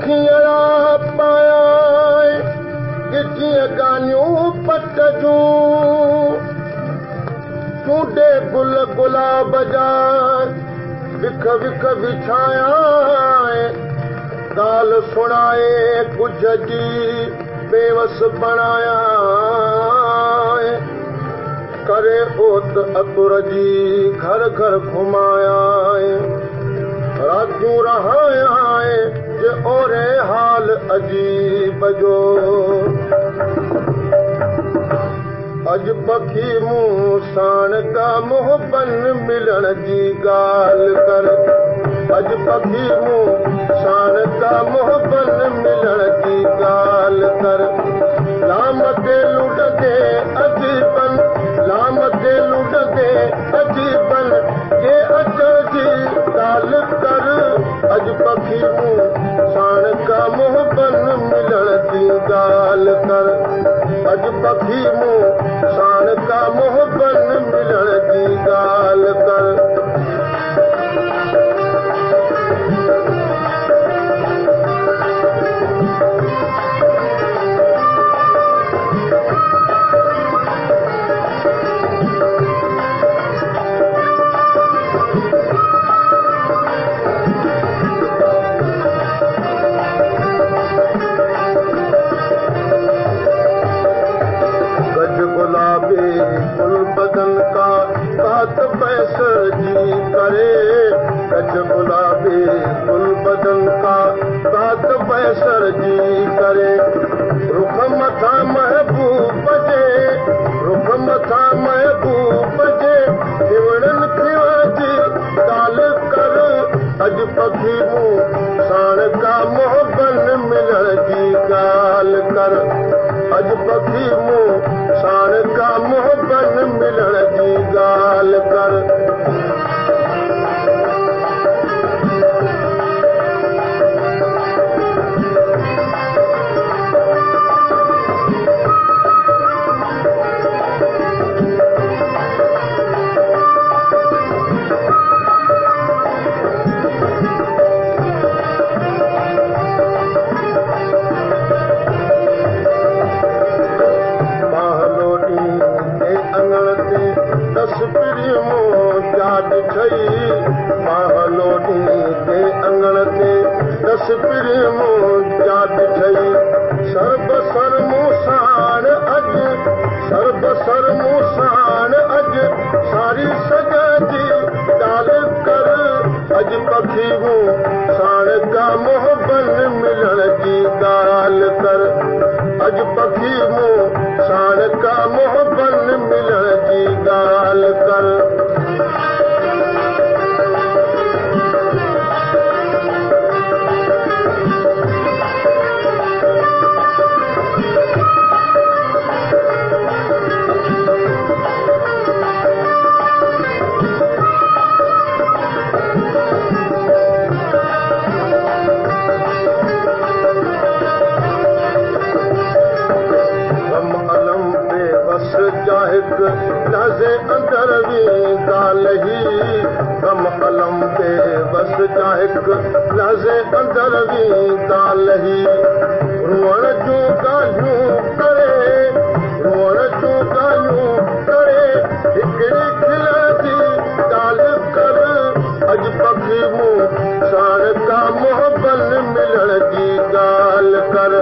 अखियां पाया गिटियां गानियूं पट जूं चूंडे गुल गुलाब जा विख विख विछाया गाल सुनाए कुझ जी बेवस बणाया करे ओत अतुर जी घर घर घुमाया रातियूं रहाया जे ओरे हाल अजीब जो अॼु पखी मूं साण का मोहबन मिलण जी ॻाल्हि कर अॼु पखी मूं साण का मोहबन मिलण जी ॻाल्हि कर लाम ते लुॾंदे अजीबन लाम ते लुॾंदे अजीबन जे अचण जी ॻाल्हि कर अॼु पखी मूं साण का मोहबन मिलण जी ॻाल्हि कर अॼु पखी मूं साण का मोहबन मिलण जी ॻाल्हि कर बदन का बात पैसा जी करे गज गुलाबी गुल बदन का बात पैसा जी करे रुख मथा महबूब जे रुख मथा महबूब जे खिवड़न खिवा जी ॻाल्हि कर अॼु पखी मूं साण का मोहबन मिलण जी ॻाल्हि कर अॼु पखी मूं साण का मोहबन मिलण जी ॻाल्हि कर सर्बसर मूसाण अॼु सारी सज जी ॻाल्हि कर अॼु पखी मूं साण का मोहबन मिलण जी ॻाल्हि कर अॼु पखी मूं साण का मोहबन मिलण जी ॻाल्हि कर लहज़े अंदर वी ॻाल्हि गम अलम ते बस जा हिकु लहज़े अंदर वी ॻाल्हि रुअण जूं ॻाल्हियूं करे हिकिड़ी खिल जी ॻाल्हि कर अॼु पखी मूं साण का मोहबन मिलण जी ॻाल्हि कर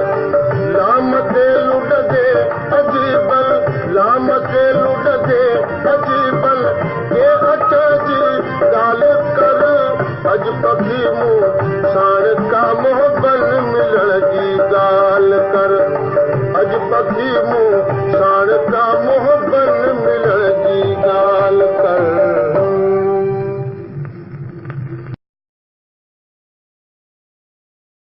लाम ते लुॾंदे अजीबन लाम ते लुॾंदे अजीबन के अच जी ॻाल्हि कर अॼु पखी मूं साण का मोहबन मिलण जी ॻाल्हि कर अॼु पखी मूं साण का